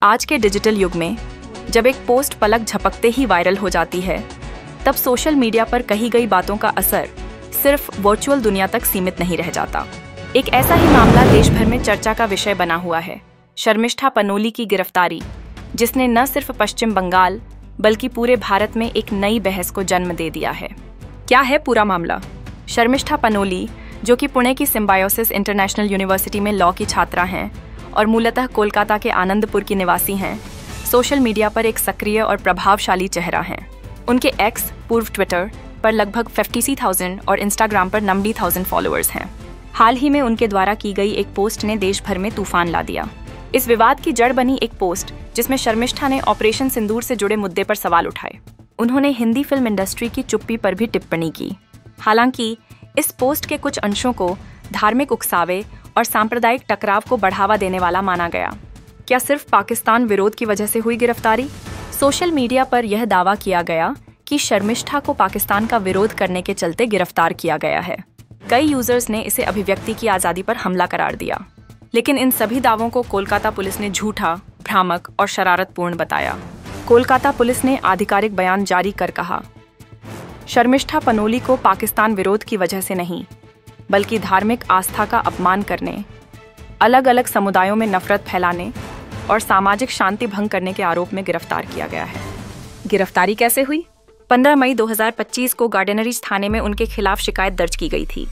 आज के डिजिटल युग में जब एक पोस्ट पलक झपकते ही वायरल हो जाती है, तब सोशल मीडिया पर कही गई बातों का असर सिर्फ वर्चुअल दुनिया तक सीमित नहीं रह जाता। एक ऐसा ही मामला देश भर में चर्चा का विषय बना हुआ है, शर्मिष्ठा पनोली की गिरफ्तारी, जिसने न सिर्फ पश्चिम बंगाल बल्कि पूरे भारत में एक नई बहस को जन्म दे दिया है। क्या है पूरा मामला? शर्मिष्ठा पनोली, जो कि पुणे की सिम्बायोसिस इंटरनेशनल यूनिवर्सिटी में लॉ की छात्रा हैं और मूलतः कोलकाता के आनंदपुर की निवासी हैं, सोशल मीडिया पर एक सक्रिय और प्रभावशाली चेहरा हैं। उनके एक्स पूर्व ट्विटर पर लगभग 50,000 और इंस्टाग्राम पर 90,000 फॉलोअर्स हैं। हाल ही में उनके द्वारा की गई एक पोस्ट ने देश भर में तूफान ला दिया। इस विवाद की जड़ बनी एक पोस्ट जिसमें शर्मिष्ठा ने ऑपरेशन सिंदूर से जुड़े मुद्दे पर सवाल उठाए। उन्होंने हिंदी फिल्म इंडस्ट्री की चुप्पी पर भी टिप्पणी की। हालांकि इस पोस्ट के कुछ अंशों को धार्मिक उकसावे और सांप्रदायिक टकराव को बढ़ावा देने वाला माना गया। क्या सिर्फ पाकिस्तान विरोध की वजह से हुई गिरफ्तारी? सोशल मीडिया पर यह दावा किया गया कि शर्मिष्ठा को पाकिस्तान का विरोध करने के चलते गिरफ्तार किया गया है। कई यूजर्स ने इसे अभिव्यक्ति की आज़ादी पर हमला करार दिया, लेकिन इन सभी दावों को कोलकाता पुलिस ने झूठा, भ्रामक और शरारतपूर्ण बताया। कोलकाता पुलिस ने आधिकारिक बयान जारी कर कहा, शर्मिष्ठा पनोली को पाकिस्तान विरोध की वजह से नहीं, बल्कि धार्मिक आस्था का अपमान करने, अलग अलग समुदायों में नफरत फैलाने और सामाजिक शांति भंग करने के आरोप में गिरफ्तार किया गया है। गिरफ्तारी कैसे हुई? 15 मई 2025 को गार्डनरीज थाने में उनके खिलाफ शिकायत दर्ज की गई थी।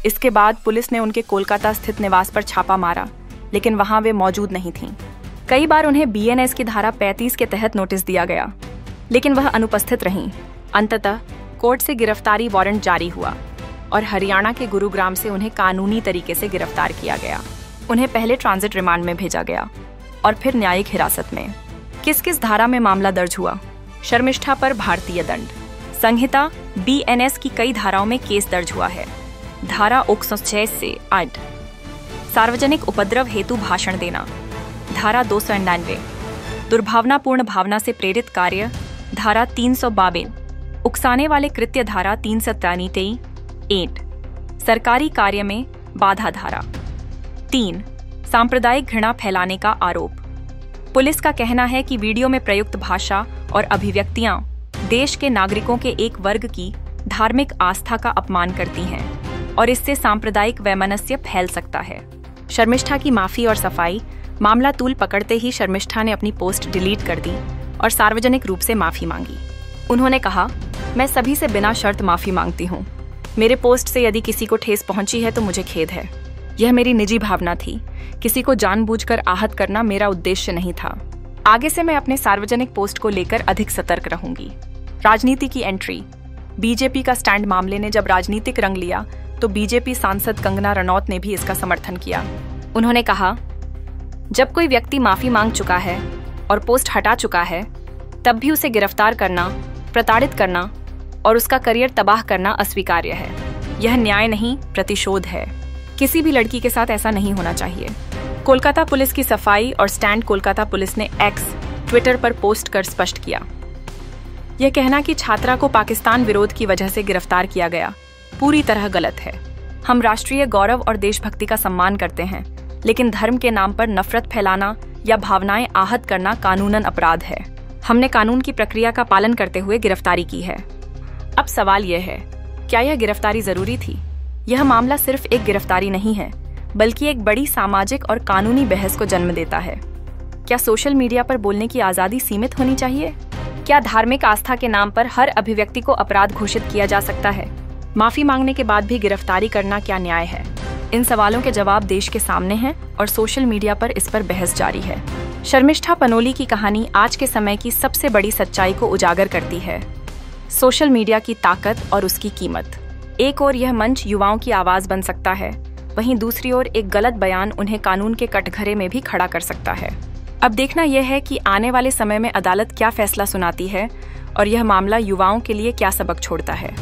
इसके बाद पुलिस ने उनके कोलकाता स्थित निवास पर छापा मारा, लेकिन वहां वे मौजूद नहीं थीं। कई बार उन्हें BNS की धारा 35 के तहत नोटिस दिया गया, लेकिन वह अनुपस्थित रहीं। अंततः कोर्ट से गिरफ्तारी वारंट जारी हुआ और हरियाणा के गुरुग्राम से उन्हें कानूनी तरीके से गिरफ्तार किया गया। उन्हें पहले ट्रांजिट रिमांड में भेजा गया और फिर न्यायिक हिरासत में। किस किस धारा में मामला दर्ज हुआ? शर्मिष्ठा पर भारतीय दंड संहिता BNS की कई धाराओं में केस दर्ज हुआ है। धारा 106 से 8, सार्वजनिक उपद्रव हेतु भाषण देना, धारा 299, दुर्भावनापूर्ण भावना से प्रेरित कार्य, धारा 352, उकसाने वाले कृत्य, धारा 393, सरकारी कार्य में बाधा, धारा 3, सांप्रदायिक घृणा फैलाने का आरोप। पुलिस का कहना है कि वीडियो में प्रयुक्त भाषा और अभिव्यक्तियां देश के नागरिकों के एक वर्ग की धार्मिक आस्था का अपमान करती हैं और इससे सांप्रदायिक वैमनस्य फैल सकता है। शर्मिष्ठा की माफी और सफाई। मामला तूल पकड़ते ही शर्मिष्ठा ने अपनी पोस्ट डिलीट कर दी और सार्वजनिक रूप से माफी मांगी। उन्होंने कहा, मैं सभी से बिना शर्त माफी मांगती हूँ। मेरे पोस्ट से यदि किसी को ठेस पहुंची है तो मुझे खेद है। यह मेरी निजी भावना थी। किसी को जानबूझकर आहत करना मेरा उद्देश्य नहीं था। आगे से मैं अपने सार्वजनिक पोस्ट को लेकर अधिक सतर्क रहूंगी। राजनीति की एंट्री। बीजेपी का स्टैंड मामले ने जब राजनीतिक रंग लिया तो बीजेपी सांसद कंगना रनौत ने भी इसका समर्थन किया। उन्होंने कहा, जब कोई व्यक्ति माफी मांग चुका है और पोस्ट हटा चुका है, तब भी उसे गिरफ्तार करना, प्रताड़ित करना और उसका करियर तबाह करना अस्वीकार्य है। यह न्याय नहीं, प्रतिशोध है। किसी भी लड़की के साथ ऐसा नहीं होना चाहिए। कोलकाता पुलिस की सफाई और स्टैंड। कोलकाता पुलिस ने एक्स ट्विटर पर पोस्ट कर स्पष्ट किया, यह कहना कि छात्रा को पाकिस्तान विरोध की वजह से गिरफ्तार किया गया पूरी तरह गलत है। हम राष्ट्रीय गौरव और देशभक्ति का सम्मान करते हैं, लेकिन धर्म के नाम पर नफरत फैलाना या भावनाएं आहत करना कानूनन अपराध है। हमने कानून की प्रक्रिया का पालन करते हुए गिरफ्तारी की है। अब सवाल यह है, क्या यह गिरफ्तारी जरूरी थी? यह मामला सिर्फ एक गिरफ्तारी नहीं है, बल्कि एक बड़ी सामाजिक और कानूनी बहस को जन्म देता है। क्या सोशल मीडिया पर बोलने की आज़ादी सीमित होनी चाहिए? क्या धार्मिक आस्था के नाम पर हर अभिव्यक्ति को अपराध घोषित किया जा सकता है? माफी मांगने के बाद भी गिरफ्तारी करना क्या न्याय है? इन सवालों के जवाब देश के सामने हैं और सोशल मीडिया पर इस पर बहस जारी है। शर्मिष्ठा पनोली की कहानी आज के समय की सबसे बड़ी सच्चाई को उजागर करती है। सोशल मीडिया की ताकत और उसकी कीमत। एक ओर यह मंच युवाओं की आवाज बन सकता है, वहीं दूसरी ओर एक गलत बयान उन्हें कानून के कटघरे में भी खड़ा कर सकता है। अब देखना यह है कि आने वाले समय में अदालत क्या फैसला सुनाती है और यह मामला युवाओं के लिए क्या सबक छोड़ता है।